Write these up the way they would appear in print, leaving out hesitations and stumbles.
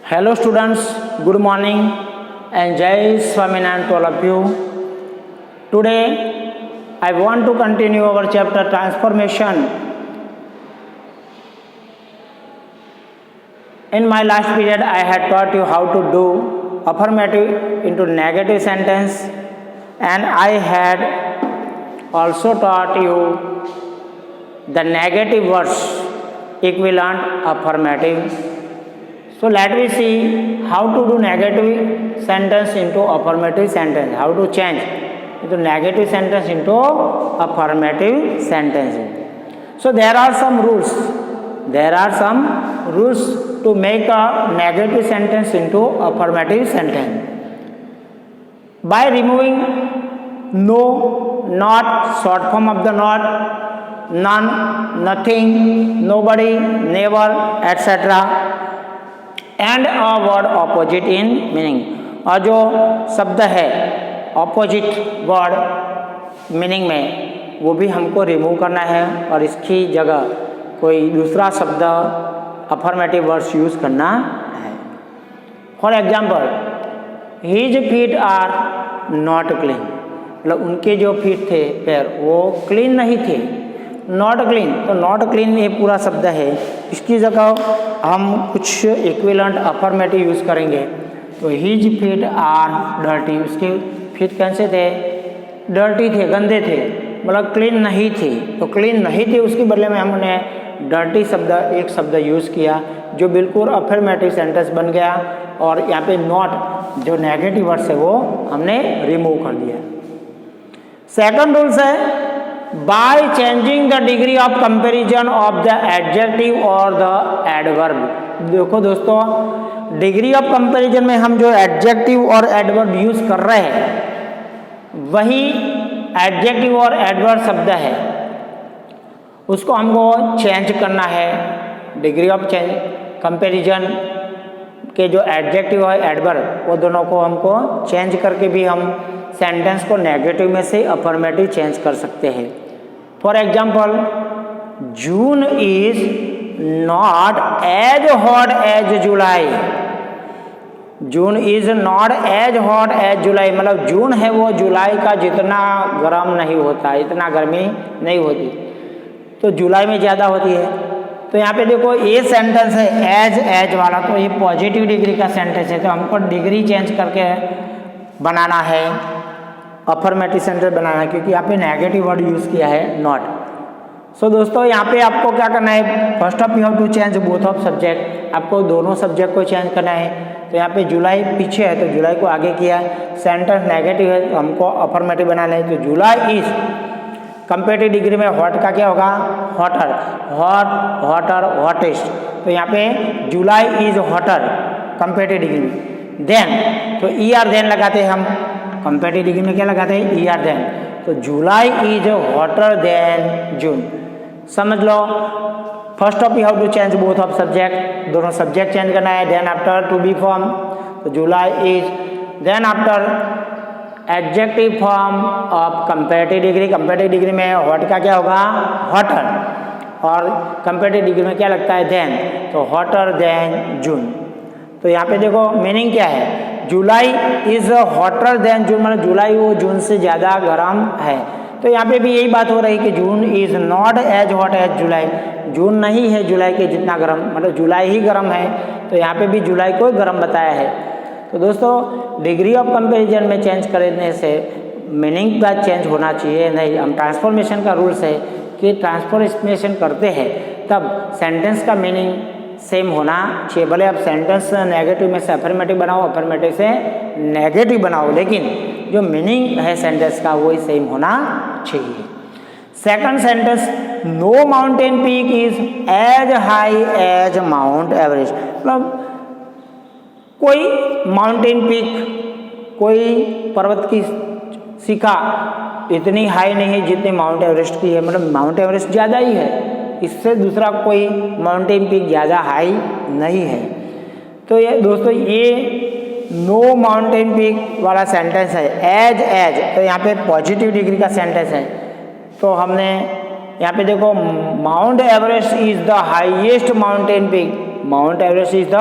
Hello students, good morning and Jai Swaminarayan to all of you. Today I want to continue our chapter transformation. In my last period I had taught you how to do affirmative into negative sentence, and I had also taught you the negative words equivalent affirmative. So let me see how to do negative sentence into affirmative sentence, how to change into negative sentence into affirmative sentence. So there are some rules to make a negative sentence into affirmative sentence. By removing no, not, short form of the not, none, nothing, nobody, never, etc. And a word opposite in meaning, और जो शब्द है opposite word meaning में वो भी हमको remove करना है और इसकी जगह कोई दूसरा शब्द अफर्मेटिव वर्ड्स यूज़ करना है. For example, his feet are not clean, मतलब उनके जो फीट थे पैर वो क्लीन नहीं थे. नॉट क्लीन, तो नॉट क्लीन ये पूरा शब्द है, इसकी जगह हम कुछ इक्विवेलेंट अफर्मेटिव यूज़ करेंगे. तो हीज फीट आर डर्टी, उसके फीट कैसे थे? डर्टी थे, गंदे थे, मतलब क्लीन नहीं थे. तो क्लीन नहीं थे उसके बदले में हमने डर्टी शब्द एक शब्द यूज़ किया जो बिल्कुल अफर्मेटिव सेंटेंस बन गया, और यहाँ पे नॉट जो नेगेटिव वर्ड्स है वो हमने रिमूव कर दिया. सेकंड रूल्स है by changing the degree of comparison of the adjective or the adverb. देखो दोस्तों, डिग्री ऑफ कंपैरिजन में हम जो एडजेक्टिव और एडवर्ब यूज कर रहे हैं वही एडजेक्टिव और एडवर्ब शब्द है, उसको हमको चेंज करना है. डिग्री ऑफ चेंज कंपैरिजन के जो एडजेक्टिव और एडवर्ब वो दोनों को हमको चेंज करके भी हम सेंटेंस को नेगेटिव में से अफर्मेटिव चेंज कर सकते हैं. For example, June is not as hot as July. June is not as hot as July, मतलब जून है वो जुलाई का जितना गर्म नहीं होता, इतना गर्मी नहीं होती, तो जुलाई में ज़्यादा होती है. तो यहाँ पे देखो ये सेंटेंस है एज वाला, तो ये पॉजिटिव डिग्री का सेंटेंस है, तो हमको डिग्री चेंज करके बनाना है, अफर्मेटिव सेंटेंस बनाना है, क्योंकि यहाँ पे नेगेटिव वर्ड यूज़ किया है नॉट. सो दोस्तों यहाँ पे आपको क्या करना है, first of you have to change both of subject, आपको दोनों सब्जेक्ट को चेंज करना है. तो यहाँ पे जुलाई पीछे है तो जुलाई को आगे किया, सेंटेंस नेगेटिव है तो हमको अफर्मेटिव बनाना है. तो जुलाई इज कंपेरेटिव डिग्री में हॉट का क्या होगा? Hotter, hot, hotter, hottest. तो यहाँ पे जुलाई इज हॉटर कंपेरेटिव डिग्री में. देन तो ई आर देन लगाते हैं हम, कंपेरेटिव डिग्री में क्या लगाते हैं? E R than. तो July is hotter than June. समझ लो, first of you have to change both of subject, दोनों सब्जेक्ट चेंज करना है. Then after to be form, तो July is, then after adjective form of comparative degree. Comparative degree में hot का क्या होगा? हॉटर, और कंपेरेटिव डिग्री में क्या लगता है? देन, तो हॉटर देन जून. तो यहाँ पे देखो मीनिंग क्या है, July is hotter than June, मतलब जुलाई वो जून से ज़्यादा गर्म है. तो यहाँ पे भी यही बात हो रही कि June is not as hot as July, जून नहीं है जुलाई के जितना गर्म, मतलब जुलाई ही गर्म है, तो यहाँ पे भी जुलाई को गर्म बताया है. तो दोस्तों डिग्री ऑफ कंपैरिजन में चेंज करने से मीनिंग का चेंज होना चाहिए नहीं. हम ट्रांसफॉर्मेशन का रूल्स है कि ट्रांसफॉर्मेशन करते हैं तब सेंटेंस का मीनिंग सेम होना चाहिए. भले आप सेंटेंस नेगेटिव में से अफर्मेटिव बनाओ, अफर्मेटिव से नेगेटिव बनाओ, लेकिन जो मीनिंग है सेंटेंस का वही सेम होना चाहिए. Second sentence, no mountain peak is as high as Mount Everest, मतलब कोई माउंटेन पीक, कोई पर्वत की शिखा इतनी हाई नहीं है जितनी माउंट एवरेस्ट की है, मतलब माउंट एवरेस्ट ज़्यादा ही है, इससे दूसरा कोई माउंटेन पीक ज़्यादा हाई नहीं है. तो ये दोस्तों ये नो माउंटेन पीक वाला सेंटेंस है. एज, तो यहाँ पे पॉजिटिव डिग्री का सेंटेंस है, तो हमने यहाँ पे देखो mount Everest is the highest mountain peak, mount Everest is the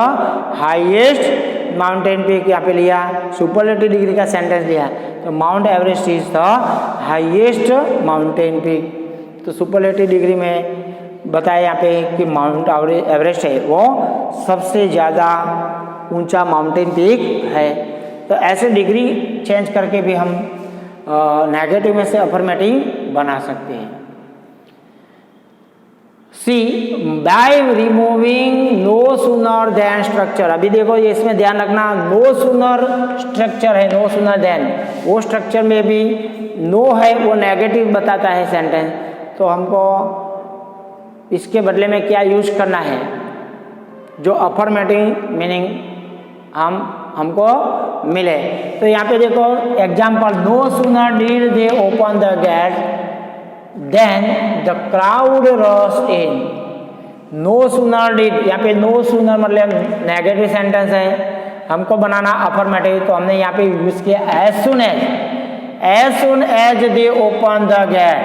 highest mountain peak यहाँ पे लिया, सुपरलेटिव डिग्री का सेंटेंस लिया, तो mount Everest is the highest mountain peak. तो सुपरलेटिव डिग्री में बताया यहाँ पे कि माउंट एवरेस्ट है वो सबसे ज़्यादा ऊंचा माउंटेन पीक है। तो ऐसे डिग्री चेंज करके भी हम नेगेटिव में से अफर्मेटिव बना सकते हैं। C, by removing no sooner than structure. अभी देखो ये इसमें ध्यान रखना, नो सूनर स्ट्रक्चर है, नो सूनर देन, वो स्ट्रक्चर में भी नो है, वो नेगेटिव बताता है सेंटेंस। तो हमको इसके बदले में क्या यूज करना है, जो अफर्मेटिव मीनिंग हमको मिले। तो यहाँ पे देखो example, no sooner did they open the gate than the crowd rush in. No sooner did, यहाँ पे नो सूनर मतलब नेगेटिव सेंटेंस है, हमको बनाना अफर्मेटिव, तो हमने यहाँ पे यूज किया as soon as they open the gate,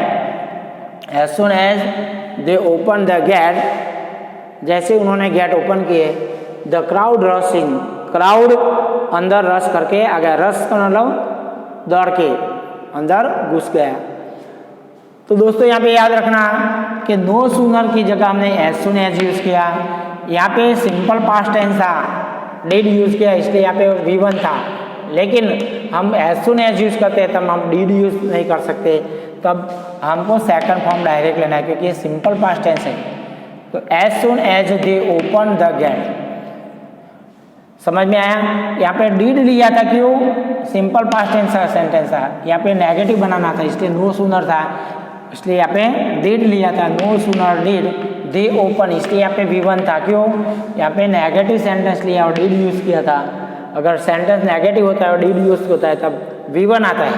as soon as they open the gate, जैसे उन्होंने गेट ओपन किए, द क्राउड रशिंग, क्राउड अंदर रश करके आ गया, रश का मतलब दौड़ के अंदर घुस गया। तो दोस्तों यहाँ पे याद रखना कि नो सूनर की जगह हमने एज सुन एज यूज किया। यहाँ पे सिंपल पास्ट टेंस था, डिड यूज किया, इसलिए यहाँ पे V1 था, लेकिन हम एज सुन एज यूज करते हैं तब हम डिड यूज नहीं कर सकते, तब हमको सेकंड फॉर्म डायरेक्ट लेना है क्योंकि ये सिंपल पास्ट टेंस है। तो as soon as they open the gate, समझ में आया। यहाँ पे डिड लिया था, क्यों, सिंपल पास्ट टेंस का सेंटेंस था, यहाँ पे नेगेटिव बनाना था, इसलिए नो सूनर था, इसलिए यहाँ पे डिड लिया था, no sooner did they open, इसलिए यहाँ पे V1 था, क्यों, यहाँ पे नेगेटिव सेंटेंस लिया और डिड यूज किया था। अगर सेंटेंस नेगेटिव होता है और डिड यूज होता है तब V1 आता है,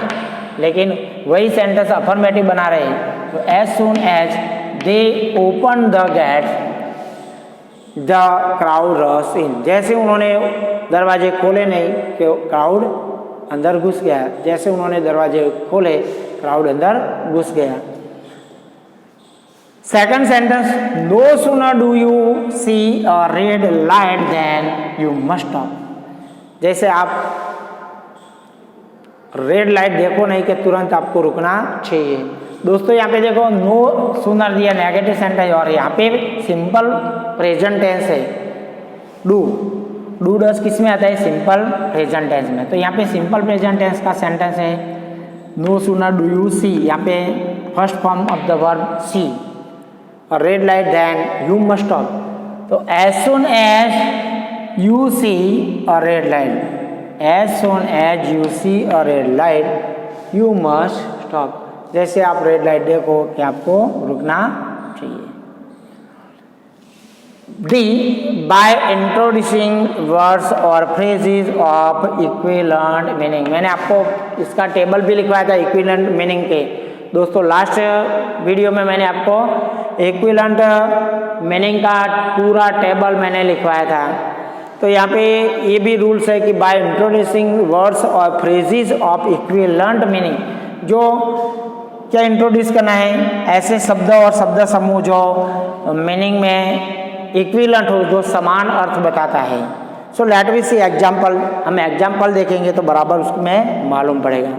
लेकिन वही सेंटेंस अफर्मेटिव बना रहे हैं। तो as soon as they open the gate the crowd rush in, जैसे उन्होंने दरवाजे खोले नहीं कि क्राउड अंदर घुस गया, जैसे उन्होंने दरवाजे खोले क्राउड अंदर घुस गया। Second sentence, no sooner do you see a red light then you must stop, जैसे आप रेड लाइट देखो नहीं कि तुरंत आपको रुकना चाहिए। दोस्तों यहाँ पे देखो नो सूनर दिया नेगेटिव सेंटेंस, और यहाँ पे सिंपल प्रेजेंट टेंस है, डू डस किस में आता है, सिंपल प्रेजेंट टेंस में। तो यहाँ पे सिंपल प्रेजेंट टेंस का सेंटेंस है, no sooner do you see, यहाँ पे first form of the verb see, और red light then you must stop. तो as soon as you see a red light, as soon as you see a red light you must stop, जैसे आप red light देखो कि आपको रुकना चाहिए। D, by introducing words और phrases of equivalent meaning, मैंने आपको इसका टेबल भी लिखवाया था इक्विवेलेंट मीनिंग के। दोस्तों लास्ट वीडियो में मैंने आपको इक्विवेलेंट मीनिंग का पूरा टेबल मैंने लिखवाया था। तो यहाँ पे ये भी रूल्स है कि बाय इंट्रोड्यूसिंग वर्ड्स और फ्रेजेस ऑफ इक्विवेलेंट मीनिंग, जो क्या इंट्रोड्यूस करना है, ऐसे शब्द और शब्द समूह जो मीनिंग में इक्विवेलेंट हो, जो समान अर्थ बताता है। So let we see example, हम एग्जाम्पल देखेंगे तो बराबर उसमें मालूम पड़ेगा।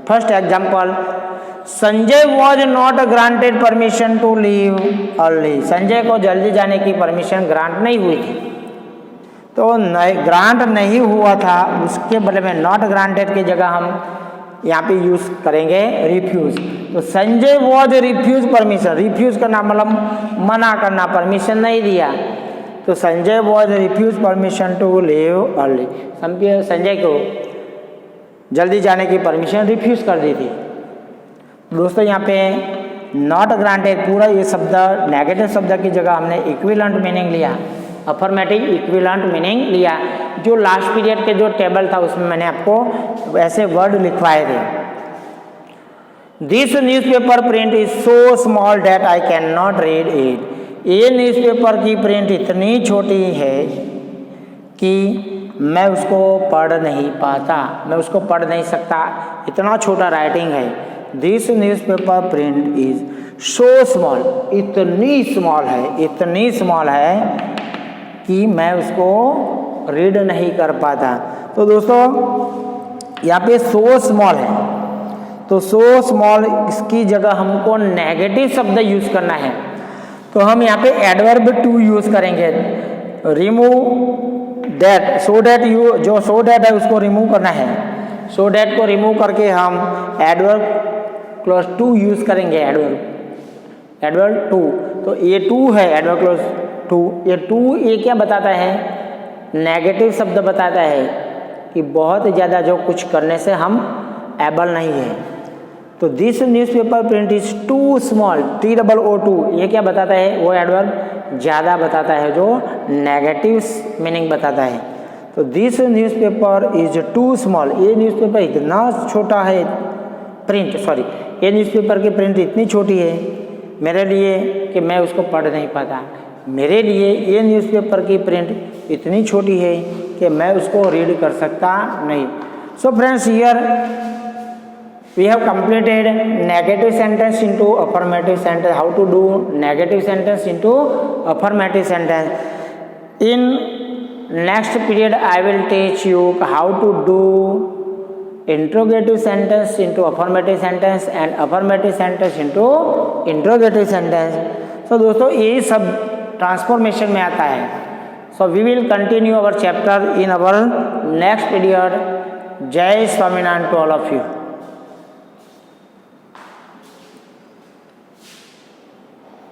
First example, Sanjay was not granted permission to leave early, Sanjay को जल्दी जाने की परमिशन ग्रांट नहीं हुई थी। तो ग्रांट नहीं हुआ था, उसके बदले में नॉट ग्रांटेड की जगह हम यहाँ पे यूज करेंगे रिफ्यूज। तो Sanjay was refuse permission, refuse करना मतलब मना करना, परमिशन नहीं दिया। तो Sanjay was refuse permission to leave early, Sanjay को जल्दी जाने की परमिशन रिफ्यूज कर दी थी। दोस्तों यहाँ पे नॉट ग्रांटेड पूरा ये शब्द नेगेटिव शब्द की जगह हमने इक्विवेलेंट मीनिंग लिया, अफर्मेटिव इक्विवेलेंट मीनिंग लिया। जो लास्ट पीरियड के जो टेबल था उसमें मैंने आपको ऐसे वर्ड लिखवाए थे। This newspaper print is so small that I can not read it, ये न्यूज़पेपर की प्रिंट इतनी छोटी है कि मैं उसको पढ़ नहीं पाता, मैं उसको पढ़ नहीं सकता, इतना छोटा राइटिंग है। This newspaper print is so small, इतनी स्मॉल है, इतनी स्मॉल है कि मैं उसको रीड नहीं कर पाता। तो दोस्तों यहाँ पे सो स्मॉल है, तो सो स्मॉल इसकी जगह हमको नेगेटिव शब्द यूज करना है। तो हम यहाँ पे एडवर्ब टू यूज करेंगे। Remove that, so that, you जो सो दैट है उसको रिमूव करना है। सो दैट को रिमूव करके हम एडवर्ब क्लॉज टू यूज करेंगे। एडवर्ब टू, तो ये टू है एडवर्ब क्लॉज टू। ये टू ये क्या बताता है? नेगेटिव शब्द बताता है कि बहुत ज़्यादा जो कुछ करने से हम एबल नहीं है। तो this newspaper print is too small, TOO, ये क्या बताता है? वो एडवर्ब ज़्यादा बताता है, जो नेगेटिव मीनिंग बताता है। तो this newspaper is too small, ये न्यूज़पेपर इतना छोटा है, ये न्यूज़पेपर की प्रिंट इतनी छोटी है मेरे लिए कि मैं उसको पढ़ नहीं पाता। मेरे लिए ये न्यूज़पेपर की प्रिंट इतनी छोटी है कि मैं उसको रीड कर सकता नहीं। So friends, here we have completed negative sentence into affirmative sentence. How to do negative sentence into affirmative sentence? In next period I will teach you how to do interrogative sentence into affirmative sentence and affirmative sentence into interrogative sentence. So दोस्तों ये सब transformation में आता है। So we will continue our chapter in our next period. जय Swaminarayan to all of you.